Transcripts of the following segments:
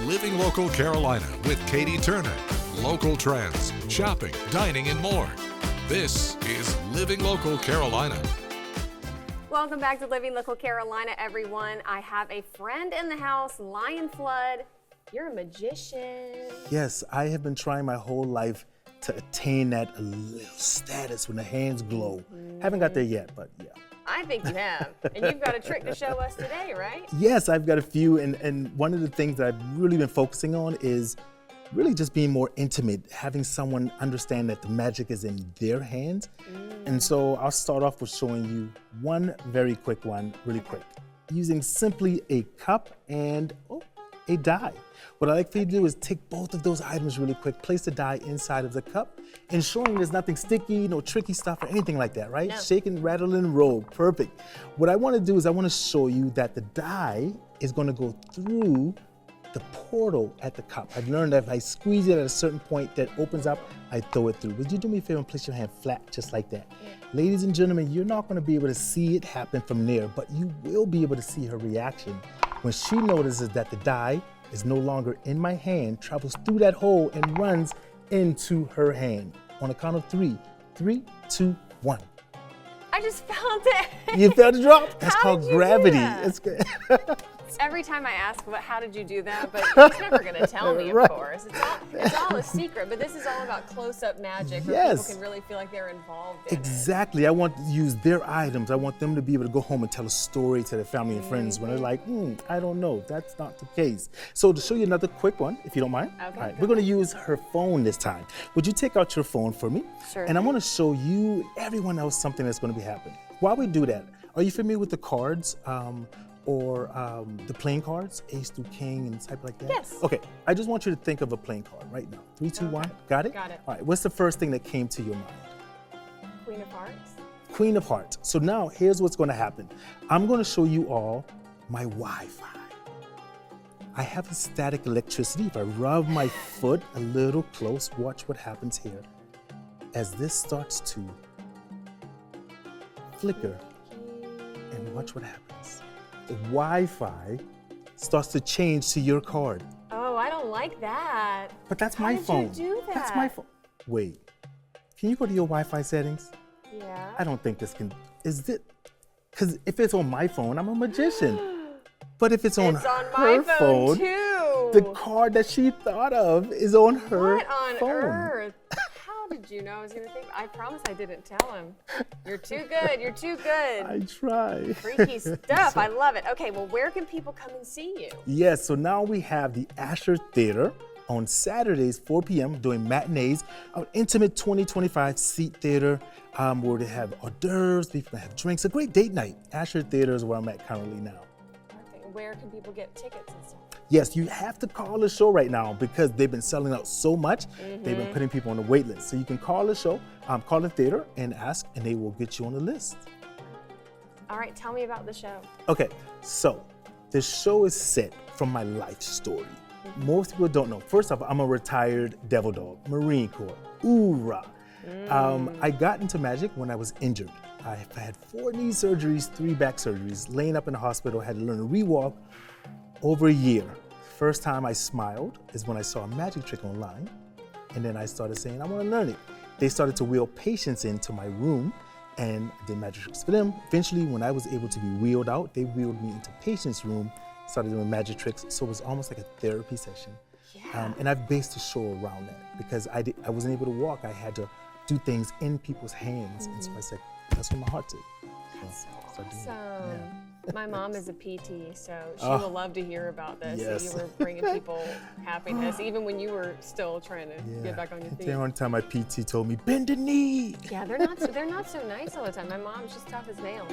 Living Local Carolina with Katie Turner. Local trends, shopping, dining, and more. This is Living Local Carolina. Welcome back to Living Local Carolina, everyone. I have a friend in the house, Lion Flood. You're a magician. Yes, I have been trying my whole life to attain that little status when the hands glow. Haven't got there yet, but yeah. I think you have. And you've got a trick to show us today, right? Yes, I've got a few, and one of the things that I've really been focusing on is really just being more intimate, having someone understand that the magic is in their hands. And so I'll start off with showing you one very quick one, really quick, using simply a cup and a die. What I like for you to do is take both of those items really quick, place the die inside of the cup, ensuring there's nothing sticky, no tricky stuff or anything like that, right? No. Shake and rattle and roll, perfect. What I wanna do is I wanna show you that the die is gonna go through the portal at the cup. I've learned that if I squeeze it at a certain point that opens up, I throw it through. Would you do me a favor and place your hand flat just like that? Yeah. Ladies and gentlemen, you're not gonna be able to see it happen from there, but you will be able to see her reaction when she notices that the die is no longer in my hand, travels through that hole and runs into her hand. On a count of three. 3, 2, 1. I just felt it. You felt it drop? That's How called did you do gravity. that? That's good. Every time I ask, how did you do that? But he's never going to tell me, of Right. course. It's all a secret, but this is all about close-up magic where Yes. people can really feel like they're involved in it. Exactly. I want to use their items. I want them to be able to go home and tell a story to their family and friends when they're like, I don't know. That's not the case. So to show you another quick one, if you don't mind. Okay, All right, go we're going to use her phone this time. Would you take out your phone for me? Sure. And I'm going to show you, everyone else, something that's going to be happening. While we do that, are you familiar with the cards? Or the playing cards, ace through king and type like that? Yes. Okay, I just want you to think of a playing card right now. 3, 2, 1, got it? Got it. All right, what's the first thing that came to your mind? Queen of Hearts. Queen of Hearts. So now here's what's gonna happen. I'm gonna show you all my Wi-Fi. I have a static electricity. If I rub my foot a little close, watch what happens here. As this starts to flicker, and watch what happens. The Wi-Fi starts to change to your card. Oh, I don't like that. But that's How my did you phone. do That's my that? phone. Wait, can you go to your Wi-Fi settings? Yeah. I don't think this can, is it? Because if it's on my phone, I'm a magician. But if it's on It's on her my phone, too. the card that she thought of is on her What on phone. earth? How did you know I was going to think? I promise I didn't tell him. You're too good. You're too good. I try. Freaky stuff. I love it. Okay, well, where can people come and see you? Yes, so now we have the Asher Theater on Saturdays, 4 p.m., doing matinees, an intimate 20-25 seat theater where they have hors d'oeuvres, people can have drinks, a great date night. Asher Theater is where I'm at currently now. Perfect. Where can people get tickets and stuff? Yes, you have to call the show right now because they've been selling out so much. They've been putting people on the wait list. So you can call the show, call the theater and ask, and they will get you on the list. All right, tell me about the show. Okay, so the show is set from my life story. Most people don't know. First off, I'm a retired devil dog, Marine Corps. Hoorah! I got into magic when I was injured. I had 4 knee surgeries, 3 back surgeries, laying up in the hospital, had to learn to re-walk over a year. First time I smiled is when I saw a magic trick online, and then I started saying, I want to learn it. They started to wheel patients into my room, and I did magic tricks for them. Eventually, when I was able to be wheeled out, they wheeled me into patient's room, started doing magic tricks, so it was almost like a therapy session. Yeah. And I've based the show around that because I wasn't able to walk. I had to do things in people's hands, and so I said, that's what my heart did. That's so I did it. awesome. My mom is a PT, so she Oh. will love to hear about this. Yes. That you were bringing people happiness, even when you were still trying to get back on your feet. Then one time my PT told me, bend the knee. Yeah, they're not so nice all the time. My mom's just tough as nails.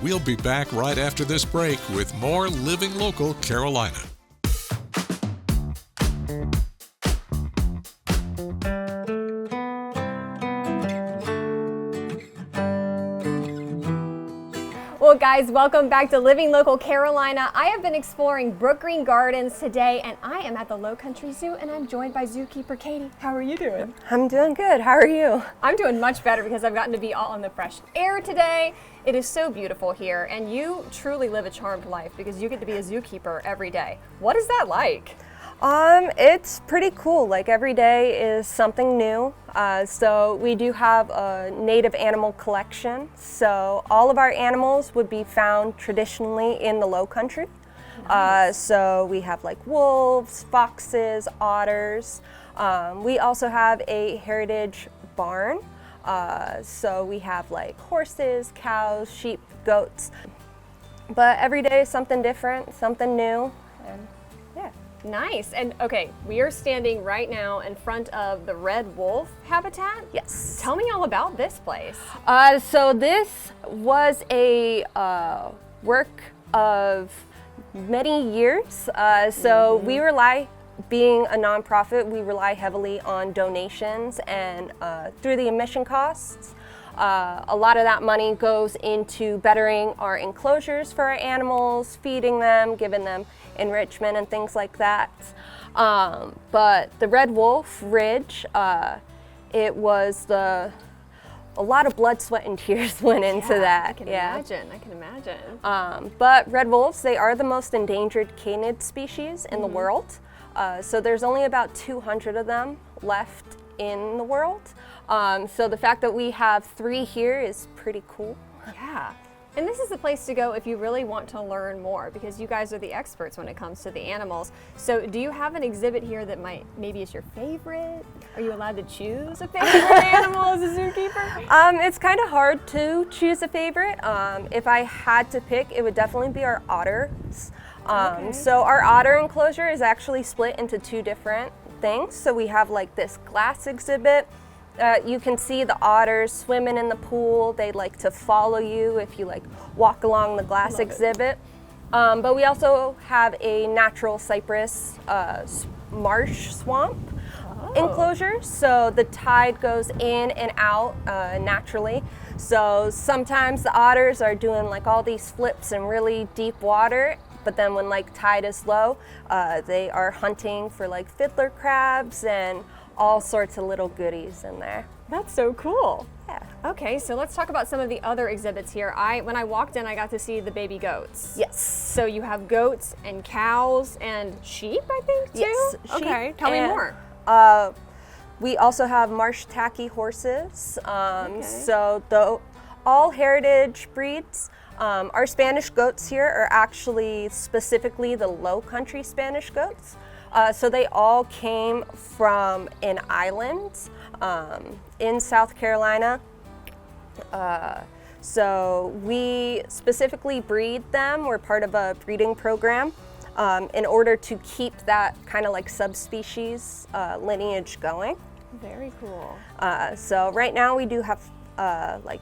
We'll be back right after this break with more Living Local Carolina. Well, guys, welcome back to Living Local Carolina. I have been exploring Brookgreen Gardens today, and I am at the Low Country Zoo, and I'm joined by zookeeper Katie. How are you doing? I'm doing good. How are you? I'm doing much better because I've gotten to be out in the fresh air today. It is so beautiful here, and you truly live a charmed life because you get to be a zookeeper every day. What is that like? It's pretty cool. Like every day is something new. So we do have a native animal collection. So all of our animals would be found traditionally in the Low Country. Nice. So we have like wolves, foxes, otters. We also have a heritage barn. So we have like horses, cows, sheep, goats. But every day is something different, something new. And yeah. Nice. And okay, we are standing right now in front of the red wolf habitat. Yes. Tell me all about this place. So this was a work of many years. We rely, being a nonprofit, we rely heavily on donations and through the admission costs. A lot of that money goes into bettering our enclosures for our animals, feeding them, giving them enrichment and things like that. But the Red Wolf Ridge, it was a lot of blood, sweat, and tears went into that. I can imagine. But red wolves, they are the most endangered canid species in the world. So there's only about 200 of them left in the world. So the fact that we have 3 here is pretty cool. Yeah. And this is the place to go if you really want to learn more because you guys are the experts when it comes to the animals. So do you have an exhibit here that maybe is your favorite? Are you allowed to choose a favorite animal as a zookeeper? It's kind of hard to choose a favorite. If I had to pick, it would definitely be our otters. Okay. So our otter enclosure is actually split into 2 different things. So we have like this glass exhibit. You can see the otters swimming in the pool. They like to follow you if you like walk along the glass exhibit. But we also have a natural cypress marsh swamp enclosure. So the tide goes in and out naturally. So sometimes the otters are doing like all these flips in really deep water. But then when like tide is low, they are hunting for like fiddler crabs and all sorts of little goodies in there. That's so cool. Yeah. Okay, so let's talk about some of the other exhibits here. When I walked in, I got to see the baby goats. Yes. So you have goats and cows and sheep, I think, too? Yes. Okay, sheep tell me and, more. We also have marsh tacky horses. So all heritage breeds. Our Spanish goats here are actually specifically the Low Country Spanish goats. So they all came from an island in South Carolina. So we specifically breed them. We're part of a breeding program in order to keep that kind of like subspecies lineage going. Very cool. So right now we do have like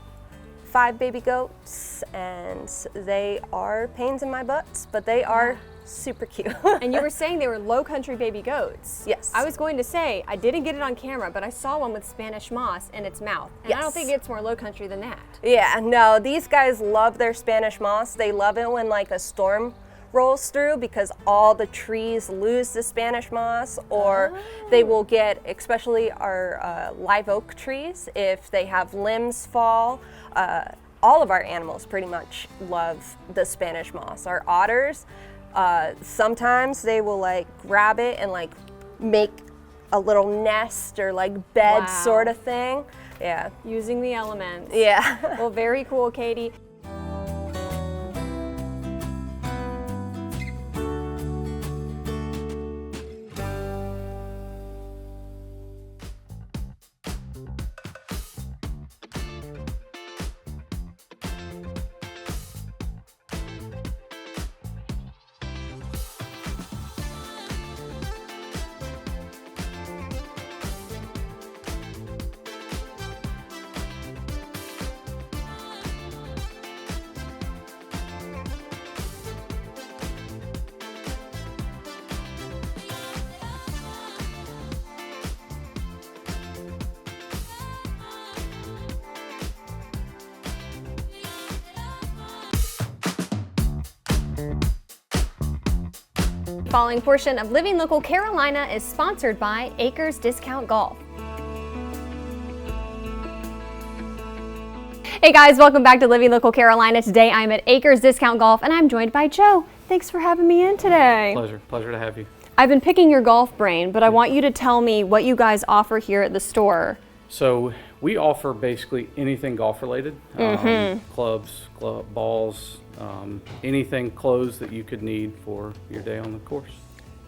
5 baby goats, and they are pains in my butts, but they are super cute. And you were saying they were Low Country baby goats. Yes. I was going to say, I didn't get it on camera, but I saw one with Spanish moss in its mouth. And I don't Yes. think it's more Low Country than that. Yeah, no, these guys love their Spanish moss. They love it when like a storm rolls through because all the trees lose the Spanish moss, or they will get, especially our live oak trees, if they have limbs fall. All of our animals pretty much love the Spanish moss. Our otters, sometimes they will like grab it and like make a little nest or like bed Wow. sort of thing. Yeah. Using the elements. Yeah. Well, very cool, Katie. Following portion of Living Local Carolina is sponsored by Acres Discount Golf. Hey guys, welcome back to Living Local Carolina. Today I'm at Acres Discount Golf and I'm joined by Joe. Thanks for having me in today. Pleasure to have you. I've been picking your golf brain, but I want you to tell me what you guys offer here at the store. So we offer basically anything golf related, clubs, balls, anything clothes that you could need for your day on the course.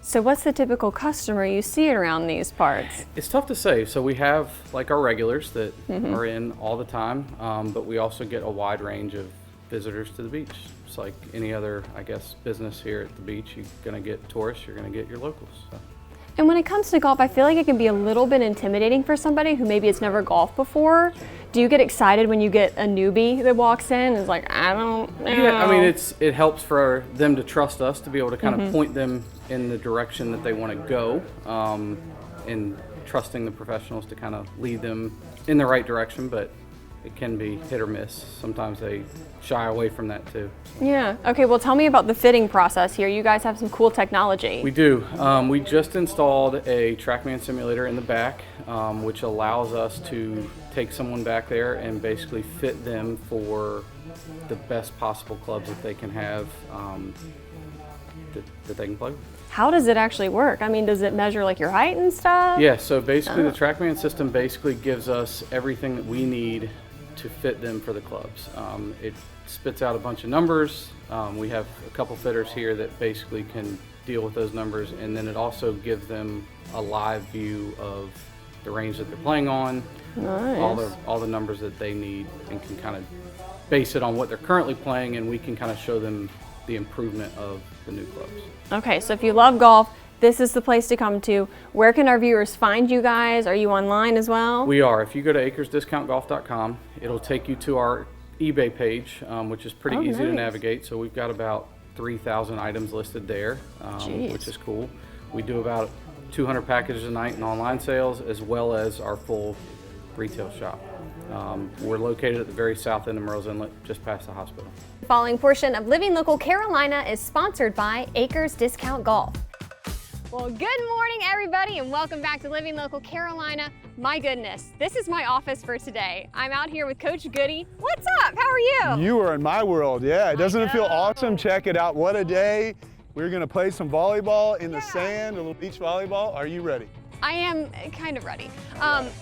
So what's the typical customer you see around these parts? It's tough to say. So we have like our regulars that are in all the time, but we also get a wide range of visitors to the beach. It's like any other, I guess, business here at the beach. You're gonna get tourists, you're gonna get your locals. So. And when it comes to golf, I feel like it can be a little bit intimidating for somebody who maybe has never golfed before. Do you get excited when you get a newbie that walks in and is like, I don't know? Yeah, I mean, it helps for them to trust us to be able to kind of point them in the direction that they want to go, and trusting the professionals to kind of lead them in the right direction, but it can be hit or miss. Sometimes they shy away from that too. Yeah, okay, well tell me about the fitting process here. You guys have some cool technology. We do. We just installed a TrackMan simulator in the back, which allows us to take someone back there and basically fit them for the best possible clubs that they can have, that they can play with. How does it actually work? I mean, does it measure like your height and stuff? Yeah, so basically the TrackMan system basically gives us everything that we need to fit them for the clubs. It spits out a bunch of numbers. We have a couple fitters here that basically can deal with those numbers, and then it also gives them a live view of the range that they're playing on, Nice. all the numbers that they need, and can kind of base it on what they're currently playing, and we can kind of show them the improvement of the new clubs. Okay, so if you love golf, this is the place to come to. Where can our viewers find you guys? Are you online as well? We are. If you go to acresdiscountgolf.com, it'll take you to our eBay page, which is pretty easy to nice. navigate. So we've got about 3,000 items listed there, Jeez. which is cool. We do about 200 packages a night in online sales, as well as our full retail shop. We're located at the very south end of Murrells Inlet, just past the hospital. The following portion of Living Local Carolina is sponsored by Acres Discount Golf. Well, good morning, everybody, and welcome back to Living Local Carolina. My goodness, this is my office for today. I'm out here with Coach Goody. What's up? How are you? You are in my world, yeah. Doesn't it feel awesome? Check it out. What a day. We're gonna play some volleyball in the sand, a little beach volleyball. Are you ready? I am kind of ready.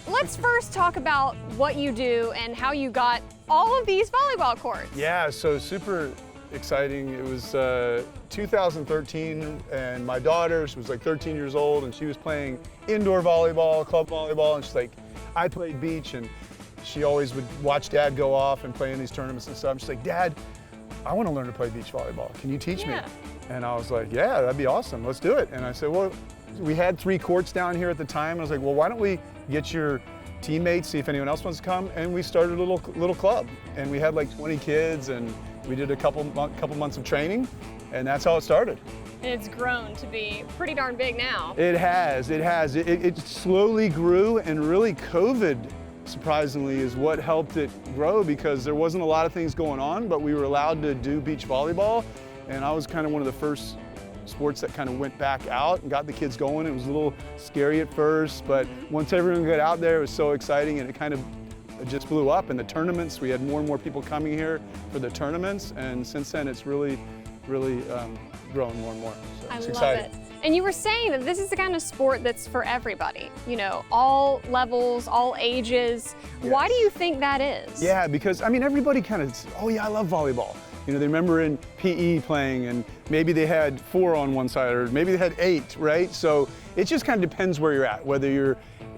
Let's first talk about what you do and how you got all of these volleyball courts. Yeah, so super exciting. It was 2013, and my daughter, she was like 13 years old, and she was playing indoor volleyball, club volleyball, and she's like, I played beach, and she always would watch Dad go off and play in these tournaments and stuff. She's like, Dad, I want to learn to play beach volleyball. Can you teach me? And I was like, yeah, that'd be awesome. Let's do it. And I said, well, we had 3 courts down here at the time. I was like, well, why don't we get your teammates, see if anyone else wants to come? And we started a little club, and we had like 20 kids, and we did a couple months of training, and that's how it started. And it's grown to be pretty darn big now. It has. It slowly grew, and really COVID, surprisingly, is what helped it grow, because there wasn't a lot of things going on, but we were allowed to do beach volleyball, and I was kind of one of the first sports that kind of went back out and got the kids going. It was a little scary at first, but once everyone got out there, it was so exciting, and it kind of just blew up. And the tournaments, we had more and more people coming here for the tournaments, and since then it's really grown more and more. So I it's love exciting. it. And you were saying that this is the kind of sport that's for everybody, you know, all levels, all ages. Yes. Why do you think that is? Yeah, because I mean, everybody kind of, oh yeah, I love volleyball. You know, they remember in PE playing, and maybe they had 4 on one side, or maybe they had 8, right? So it just kind of depends where you're at, whether you're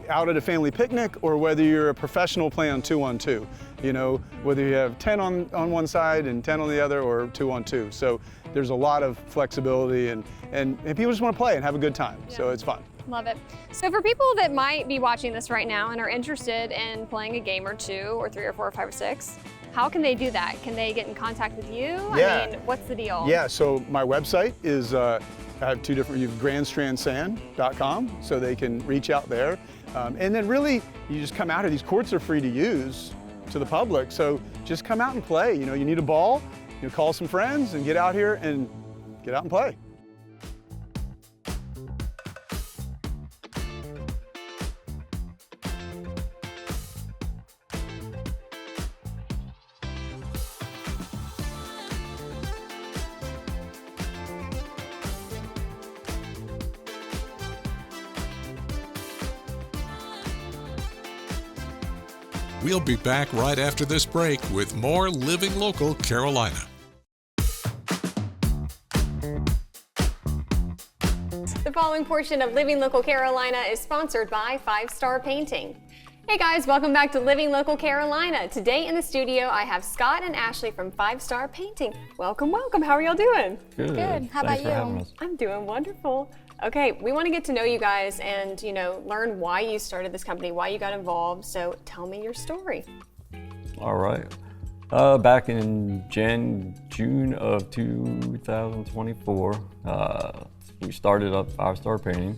out at a family picnic or whether you're a professional playing 2-on-2. You know, whether you have 10 on one side and 10 on the other, or 2-on-2. So there's a lot of flexibility, and people just want to play and have a good time. Yeah. So it's fun. Love it. So for people that might be watching this right now and are interested in playing a game or 2 or 3 or 4 or 5 or 6, how can they do that? Can they get in contact with you? Yeah. I mean, what's the deal? Yeah, so my website is, I have 2 different, you have grandstrandsand.com, so they can reach out there. And then really, you just come out here. These courts are free to use to the public, so just come out and play. You know, you need a ball, you know, call some friends and get out here and play. We'll be back right after this break with more Living Local Carolina. The following portion of Living Local Carolina is sponsored by 5 Star Painting. Hey guys, welcome back to Living Local Carolina. Today in the studio, I have Scott and Ashley from 5 Star Painting. Welcome, welcome. How are y'all doing? Good. How about you? I'm doing wonderful. Okay, we want to get to know you guys and, learn why you started this company, why you got involved. So tell me your story. All right. Back in June of 2024, we started up 5 Star Painting,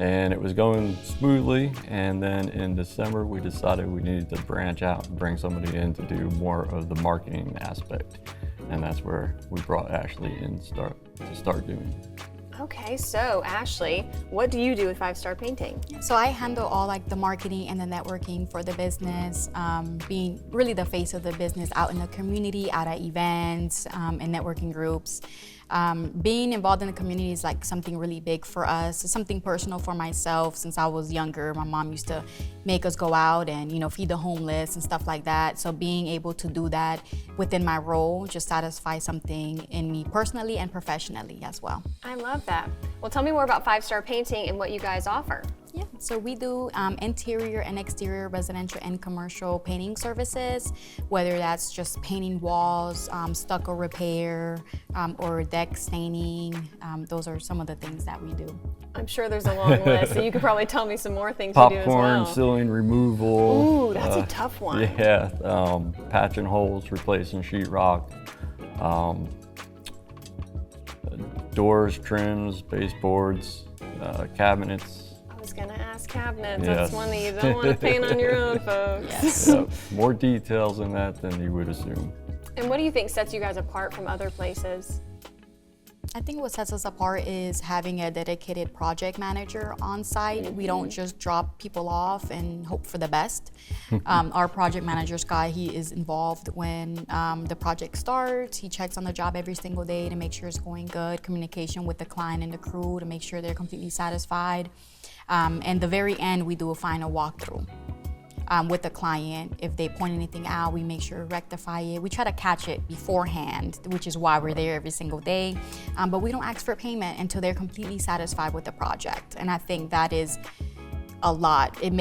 and it was going smoothly. And then in December, we decided we needed to branch out and bring somebody in to do more of the marketing aspect. And that's where we brought Ashley in to start doing it. Okay, so Ashley, what do you do with 5 Star Painting? So I handle all like the marketing and the networking for the business, being really the face of the business out in the community, out at events and networking groups. Being involved in the community is like something really big for us. It's something personal for myself. Since I was younger, my mom used to make us go out and feed the homeless and stuff like that. So being able to do that within my role just satisfies something in me personally and professionally as well. I love that. Well, tell me more about 5 Star Painting and what you guys offer. Yeah, so we do interior and exterior residential and commercial painting services, whether that's just painting walls, stucco repair, or deck staining. Those are some of the things that we do. I'm sure there's a long list, so you could probably tell me some more things you do as well. Popcorn, ceiling removal. Ooh, that's a tough one. Yeah, patching holes, replacing sheetrock, doors, trims, baseboards, cabinets. I was gonna ask cabinets. Yes. That's one that you don't want to paint on your own, folks. Yes. Yeah, more details in that than you would assume. And what do you think sets you guys apart from other places? I think what sets us apart is having a dedicated project manager on site. We don't just drop people off and hope for the best. Our project manager, Scott, he is involved when the project starts. He checks on the job every single day to make sure it's going good, communication with the client and the crew to make sure they're completely satisfied. And the very end, we do a final walkthrough. With the client. If they point anything out, we make sure to rectify it. We try to catch it beforehand, which is why we're there every single day. But we don't ask for payment until they're completely satisfied with the project. And I think that is a lot. It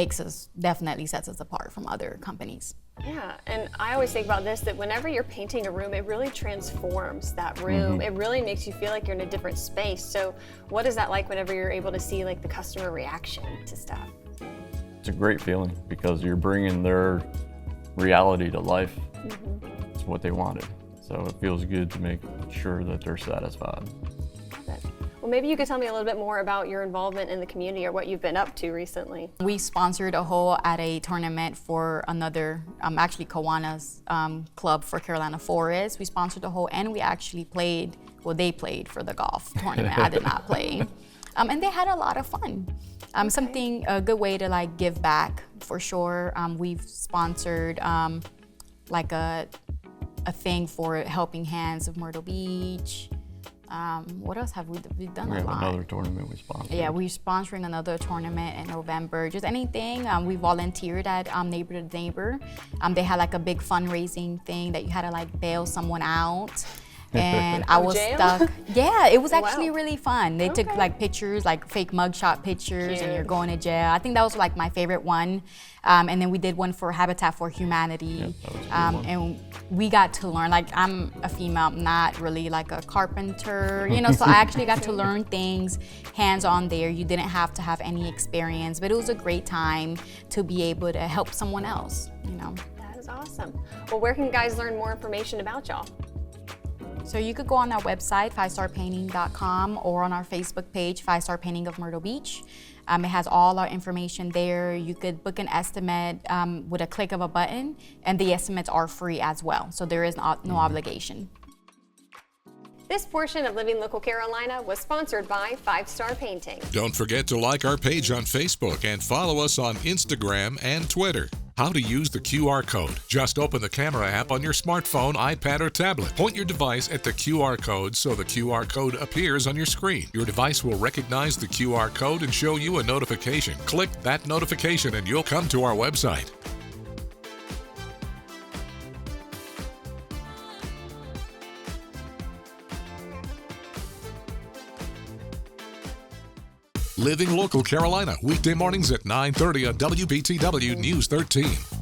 definitely sets us apart from other companies. Yeah, and I always think about this, that whenever you're painting a room, it really transforms that room. It really makes you feel like you're in a different space. So what is that like whenever you're able to see like the customer reaction to stuff? It's a great feeling because you're bringing their reality to life. It's what they wanted. So it feels good to make sure that they're satisfied. Well, maybe you could tell me a little bit more about your involvement in the community or what you've been up to recently. We sponsored a hole at a tournament for another, actually Kiwanis club for Carolina Forest. We sponsored the hole and we actually played, well, they played for the golf tournament. I did not play. And they had a lot of fun. A good way to like give back for sure. We've sponsored like a thing for Helping Hands of Myrtle Beach. What else have we done? We've done a lot. We have another tournament we sponsored. Yeah, we're sponsoring another tournament in November. Just anything. We volunteered at Neighbor to Neighbor. They had like a big fundraising thing that you had to like bail someone out. And I was stuck. Yeah, it was actually really fun. They took like pictures, like fake mugshot pictures, and you're going to jail. I think that was like my favorite one. And then we did one for Habitat for Humanity. And we got to learn, like I'm a female, I'm not really like a carpenter, so I actually got to learn things hands-on there. You didn't have to have any experience, but it was a great time to be able to help someone else, That is awesome. Well, where can guys learn more information about y'all? So you could go on our website, 5starpainting.com, or on our Facebook page, 5 Star Painting of Myrtle Beach. It has all our information there. You could book an estimate with a click of a button, and the estimates are free as well. So there is no obligation. This portion of Living Local Carolina was sponsored by 5 Star Painting. Don't forget to like our page on Facebook and follow us on Instagram and Twitter. How to use the QR code. Just open the camera app on your smartphone, iPad, or tablet. Point your device at the QR code so the QR code appears on your screen. Your device will recognize the QR code and show you a notification. Click that notification and you'll come to our website. Living Local Carolina, weekday mornings at 9:30 on WBTW News 13.